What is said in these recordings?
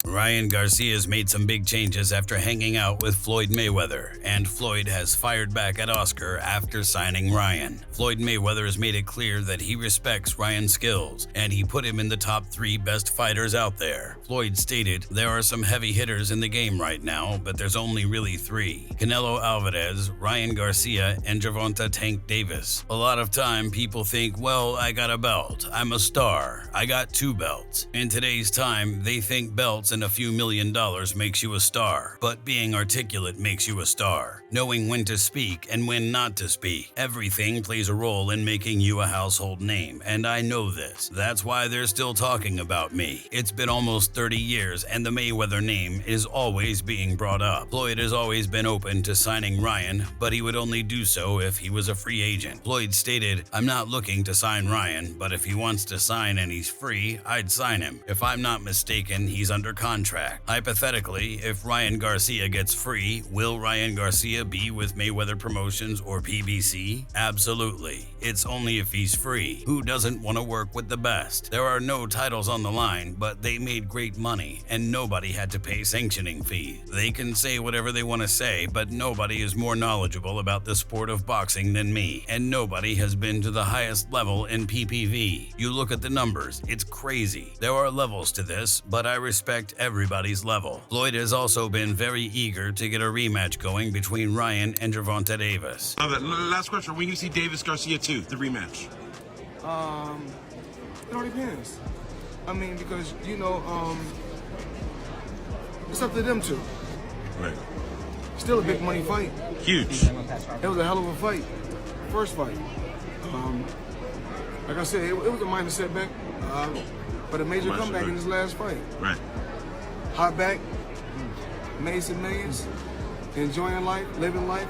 Ryan Garcia's made some big changes after hanging out with Floyd Mayweather, and Floyd has fired back at Oscar after signing Ryan. Floyd Mayweather has made it clear that he respects Ryan's skills, and he put him in the top 3 best fighters out there. Floyd stated, "There are some heavy hitters in the game right now, but there's only really 3. Canelo Alvarez, Ryan Garcia, and Gervonta Tank Davis. A lot of time people think, well, I got a belt, I'm a star, I got 2 belts. In today's time, they think belts and a few $1,000,000 makes you a star, but being articulate makes you a star. Knowing when to speak and when not to speak. Everything plays a role in making you a household name, and I know this. That's why they're still talking about me. It's been almost 30 years, and the Mayweather name is always being brought up. Floyd has always been open to signing Ryan, but he would only do so if he was a free agent. Floyd stated, "I'm not looking to sign Ryan, but if he wants to sign and he's free, I'd sign him. If I'm not mistaken, he's under contract. Hypothetically, if Ryan Garcia gets free, will Ryan Garcia be with Mayweather Promotions or PBC? Absolutely. It's only if he's free. Who doesn't want to work with the best? There are no titles on the line, but they made great money, and nobody had to pay sanctioning fee. They can say whatever they want to say, but nobody is more knowledgeable about the sport of boxing than me, and nobody has been to the highest level in PPV. You look at the numbers, it's crazy. There are levels to this, but I respect everybody's level." Floyd has also been very eager to get a rematch going between Ryan and Gervonta Davis. Last question, when you see Davis Garcia 2, the rematch? It all depends. I mean, because, it's up to them two. Right. Still a big money fight. Huge. It was a hell of a fight. First fight. Like I said, it was a minor setback, but a major comeback in his last fight. Right. Hot back, made some millions, enjoying life, living life.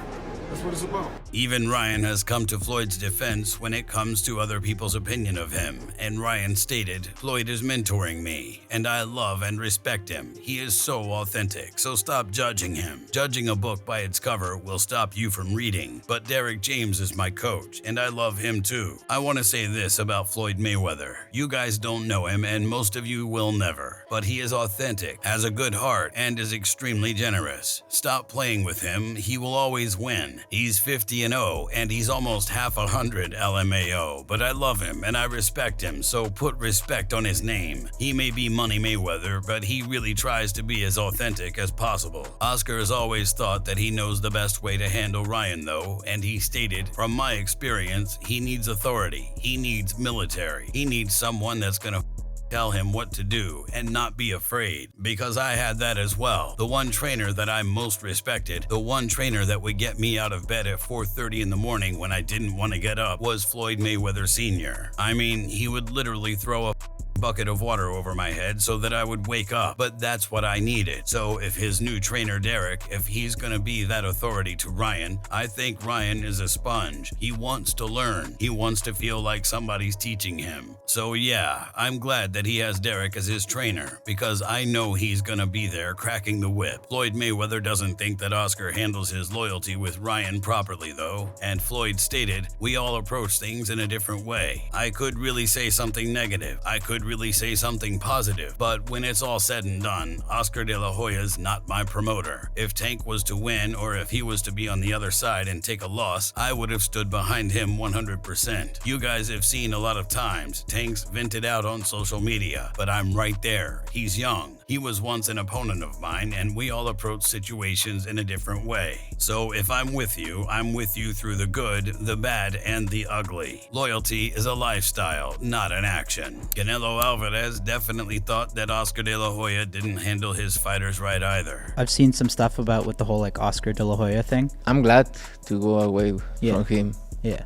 That's what it's about. Even Ryan has come to Floyd's defense when it comes to other people's opinion of him, and Ryan stated, "Floyd is mentoring me, and I love and respect him. He is so authentic, so stop judging him. Judging a book by its cover will stop you from reading, but Derek James is my coach, and I love him too." I want to say this about Floyd Mayweather. You guys don't know him, and most of you will never, but he is authentic, has a good heart, and is extremely generous. Stop playing with him. He will always win. He's 50-0, and he's almost half 100 LMAO, but I love him and I respect him, so put respect on his name. He may be Money Mayweather, but he really tries to be as authentic as possible. Oscar has always thought that he knows the best way to handle Ryan though, and he stated, "From my experience, he needs authority, he needs military, he needs someone that's gonna tell him what to do and not be afraid," because I had that as well. The one trainer that I most respected, the one trainer that would get me out of bed at 4:30 in the morning when I didn't want to get up, was Floyd Mayweather Sr. I mean, he would literally throw a bucket of water over my head so that I would wake up, but that's what I needed. So if his new trainer Derek, if he's gonna be that authority to Ryan, I think Ryan is a sponge. He wants to learn. He wants to feel like somebody's teaching him. So yeah, I'm glad that he has Derek as his trainer, because I know he's gonna be there cracking the whip. Floyd Mayweather doesn't think that Oscar handles his loyalty with Ryan properly though, and Floyd stated, "We all approach things in a different way. I could really say something negative. I could really say something positive, but when it's all said and done, Oscar De La Hoya's not my promoter. If Tank was to win, or if he was to be on the other side and take a loss, I would have stood behind him 100%. You guys have seen a lot of times Tank's vented out on social media, but I'm right there. He's young. He was once an opponent of mine, and we all approach situations in a different way. So if I'm with you through the good, the bad, and the ugly. Loyalty is a lifestyle, not an action." Canelo Alvarez definitely thought that Oscar De La Hoya didn't handle his fighters right either. I've seen some stuff about with the whole Oscar De La Hoya thing. I'm glad to go away from him. Yeah.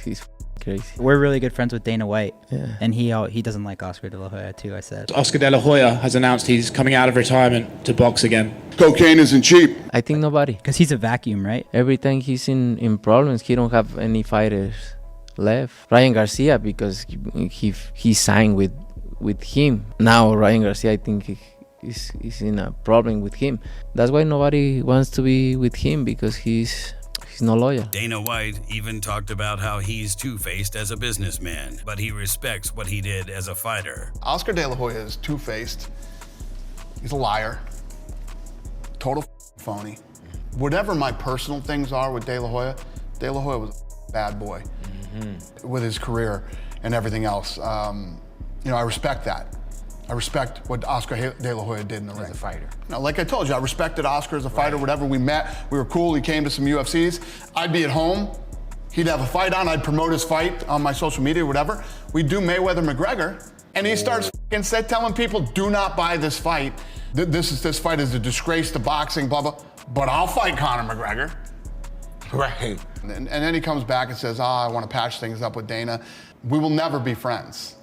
He's crazy. We're really good friends with Dana White, Yeah. and he doesn't like Oscar De La Hoya too, I said. Oscar De La Hoya has announced he's coming out of retirement to box again. Cocaine isn't cheap. I think nobody. Because he's a vacuum, right? Every time he's in problems, he don't have any fighters left. Ryan Garcia, because he signed with him. Now Ryan Garcia, I think is in a problem with him. That's why nobody wants to be with him, because he's not loyal. Dana White even talked about how he's two-faced as a businessman, but he respects what he did as a fighter. Oscar De La Hoya is two-faced He's a liar. Total phony. Whatever my personal things are with De La Hoya was a bad boy with his career and everything else. You know, I respect that. I respect what Oscar De La Hoya did in the ring. As a fighter. No, like I told you, I respected Oscar as a fighter. Whatever, we met, we were cool. He came to some UFCs. I'd be at home. He'd have a fight on. I'd promote his fight on my social media, whatever. We'd do Mayweather-McGregor, and he starts telling people, "Do not buy this fight. This fight is a disgrace to boxing, blah blah." But I'll fight Conor McGregor. Right. And then he comes back and says, I want to patch things up with Dana. We will never be friends.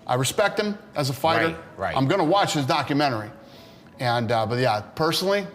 I respect him as a fighter. Right. I'm going to watch his documentary. And, but yeah, personally,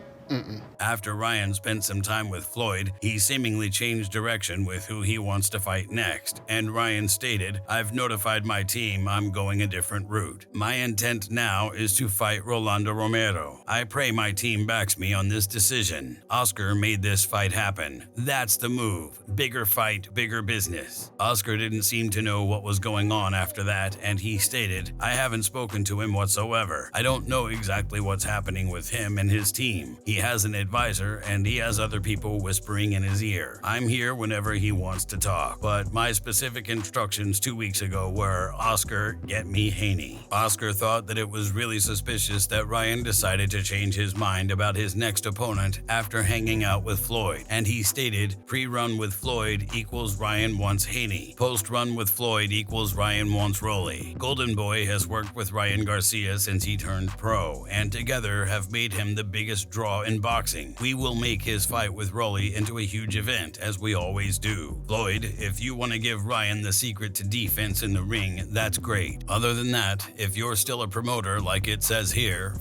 After Ryan spent some time with Floyd, he seemingly changed direction with who he wants to fight next, and Ryan stated, "I've notified my team I'm going a different route. My intent now is to fight Rolando Romero. I pray my team backs me on this decision. Oscar made this fight happen. That's the move. Bigger fight, bigger business." Oscar didn't seem to know what was going on after that, and he stated, "I haven't spoken to him whatsoever. I don't know exactly what's happening with him and his team. He has an advisor, and he has other people whispering in his ear. I'm here whenever he wants to talk, but my specific instructions 2 weeks ago were, Oscar, get me Haney." Oscar thought that it was really suspicious that Ryan decided to change his mind about his next opponent after hanging out with Floyd, and he stated, "Pre-run with Floyd equals Ryan wants Haney. Post-run with Floyd equals Ryan wants Rolly. Golden Boy has worked with Ryan Garcia since he turned pro, and together have made him the biggest draw in boxing. We will make his fight with Rolly into a huge event, as we always do. Floyd, if you want to give Ryan the secret to defense in the ring, that's great. Other than that, if you're still a promoter like it says here,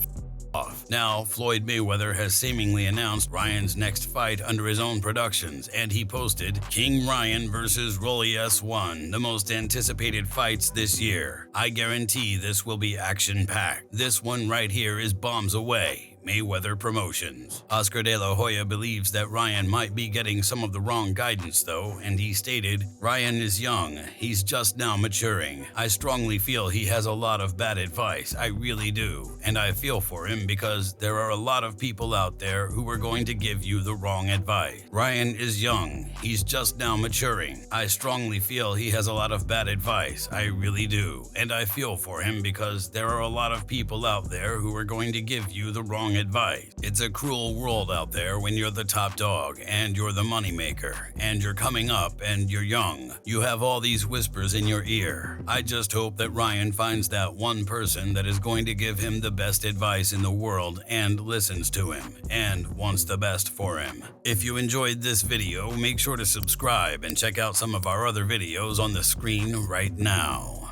off." Now, Floyd Mayweather has seemingly announced Ryan's next fight under his own productions, and he posted, "King Ryan versus Rolly S1, the most anticipated fights this year. I guarantee this will be action-packed. This one right here is bombs away. Mayweather Promotions." Oscar De La Hoya believes that Ryan might be getting some of the wrong guidance though, and he stated, "Ryan is young. He's just now maturing. I strongly feel he has a lot of bad advice. I really do. And I feel for him because there are a lot of people out there who are going to give you the wrong advice. Ryan is young. He's just now maturing. I strongly feel he has a lot of bad advice. I really do. And I feel for him because there are a lot of people out there who are going to give you the wrong advice. It's a cruel world out there when you're the top dog and you're the moneymaker and you're coming up and you're young. You have all these whispers in your ear. I just hope that Ryan finds that one person that is going to give him the best advice in the world and listens to him and wants the best for him." If you enjoyed this video, make sure to subscribe and check out some of our other videos on the screen right now.